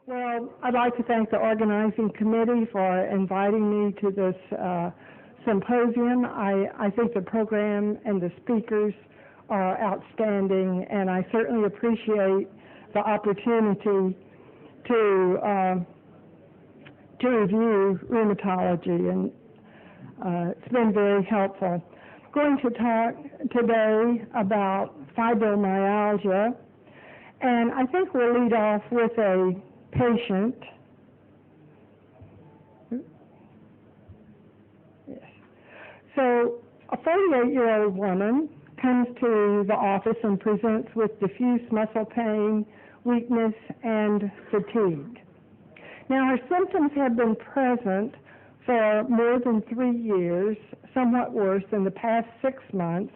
Well, I'd like to thank the organizing committee for inviting me to this symposium. I think the program and the speakers are outstanding, and I certainly appreciate the opportunity to review rheumatology, and it's been very helpful. I'm going to talk today about fibromyalgia, and I think we'll lead off with a patient. Yes. So a 48-year-old woman comes to the office and presents with diffuse muscle pain, weakness, and fatigue. Now, her symptoms have been present for more than 3 years, somewhat worse in the past 6 months.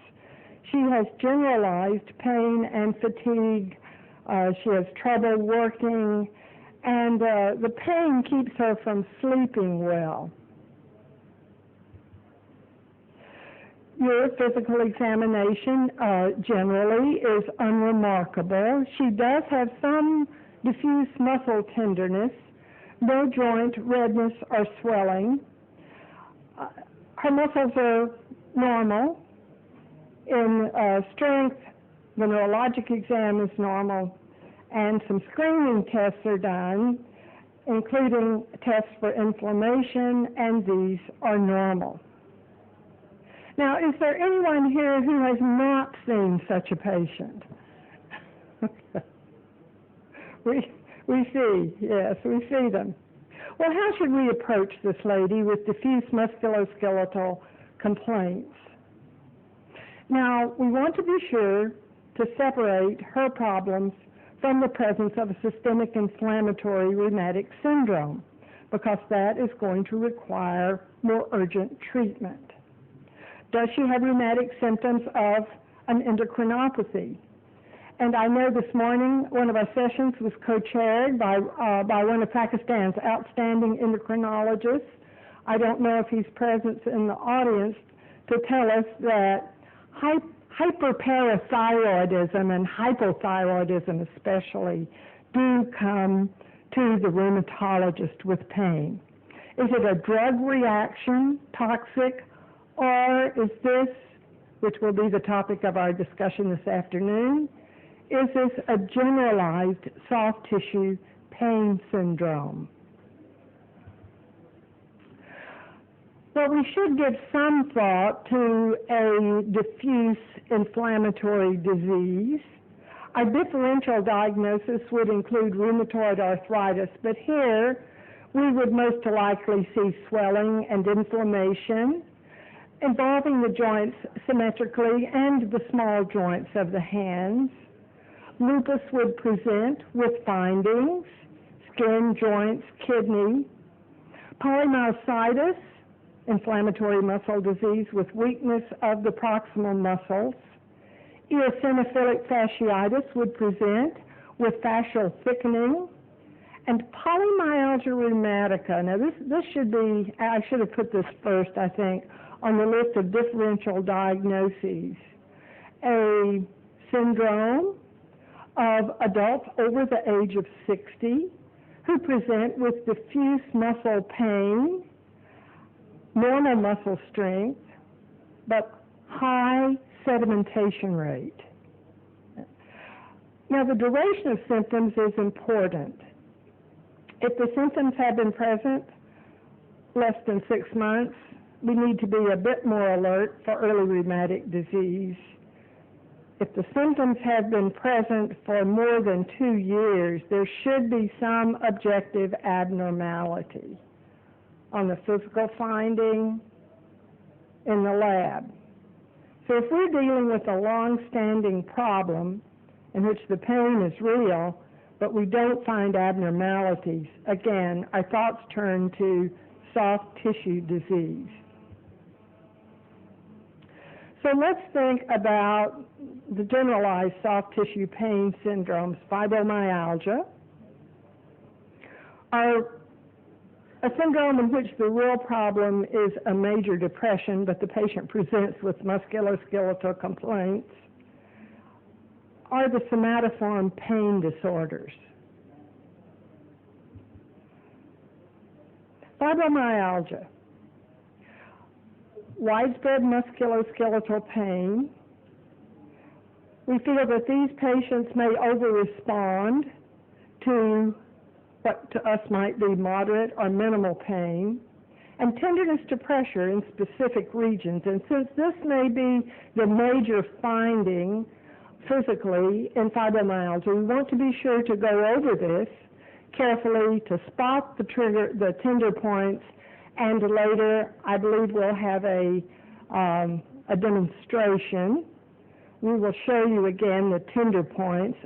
She has generalized pain and fatigue. She has trouble working, and the pain keeps her from sleeping well. Your physical examination generally is unremarkable. She does have some diffuse muscle tenderness, no joint redness or swelling. Her muscles are normal. In strength, the neurologic exam is normal, and some screening tests are done, including tests for inflammation, and these are normal. Now, is there anyone here who has not seen such a patient? We see, yes, we see them. Well, how should we approach this lady with diffuse musculoskeletal complaints? Now, we want to be sure to separate her problems from the presence of a systemic inflammatory rheumatic syndrome, because that is going to require more urgent treatment. Does she have rheumatic symptoms of an endocrinopathy? And I know this morning one of our sessions was co-chaired by one of Pakistan's outstanding endocrinologists. I don't know if he's present in the audience to tell us that hyperparathyroidism and hypothyroidism especially do come to the rheumatologist with pain. Is it a drug reaction, toxic, or is this, which will be the topic of our discussion this afternoon, is this a generalized soft tissue pain syndrome? Well, we should give some thought to a diffuse inflammatory disease. Our differential diagnosis would include rheumatoid arthritis, but here we would most likely see swelling and inflammation involving the joints symmetrically and the small joints of the hands. Lupus would present with findings, skin, joints, kidney. Polymyositis, inflammatory muscle disease with weakness of the proximal muscles. Eosinophilic fasciitis would present with fascial thickening. And polymyalgia rheumatica, now this should be, I should have put this first, I think, on the list of differential diagnoses. A syndrome of adults over the age of 60 who present with diffuse muscle pain, normal muscle strength, but high sedimentation rate. Now, the duration of symptoms is important. If the symptoms have been present less than 6 months, we need to be a bit more alert for early rheumatic disease. If the symptoms have been present for more than 2 years, there should be some objective abnormality on the physical finding in the lab. So if we're dealing with a long-standing problem in which the pain is real, but we don't find abnormalities, again, our thoughts turn to soft tissue disease. So let's think about the generalized soft tissue pain syndromes, fibromyalgia, are a syndrome in which the real problem is a major depression, but the patient presents with musculoskeletal complaints, are the somatoform pain disorders. Fibromyalgia, widespread musculoskeletal pain. We feel that these patients may over-respond to what to us might be moderate or minimal pain, and tenderness to pressure in specific regions. And since this may be the major finding physically in fibromyalgia, we want to be sure to go over this carefully to spot the tender points, and later I believe we'll have a demonstration. We will show you again the tender points.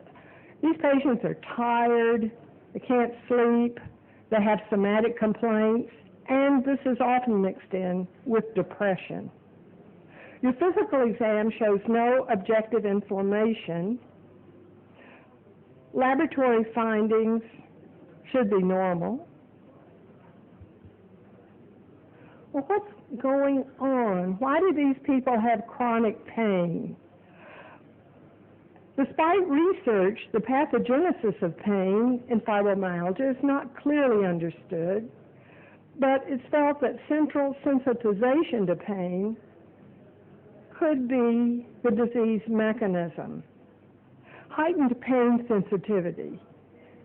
These patients are tired, they can't sleep, they have somatic complaints, and this is often mixed in with depression. Your physical exam shows no objective inflammation. Laboratory findings should be normal. Well, what's going on? Why do these people have chronic pain? Despite research, the pathogenesis of pain in fibromyalgia is not clearly understood, but it's felt that central sensitization to pain could be the disease mechanism. Heightened pain sensitivity,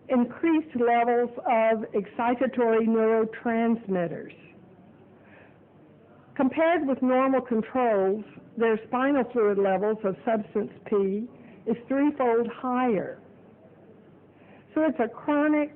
increased levels of excitatory neurotransmitters. Compared with normal controls, their spinal fluid levels of substance P is threefold higher. So it's a chronic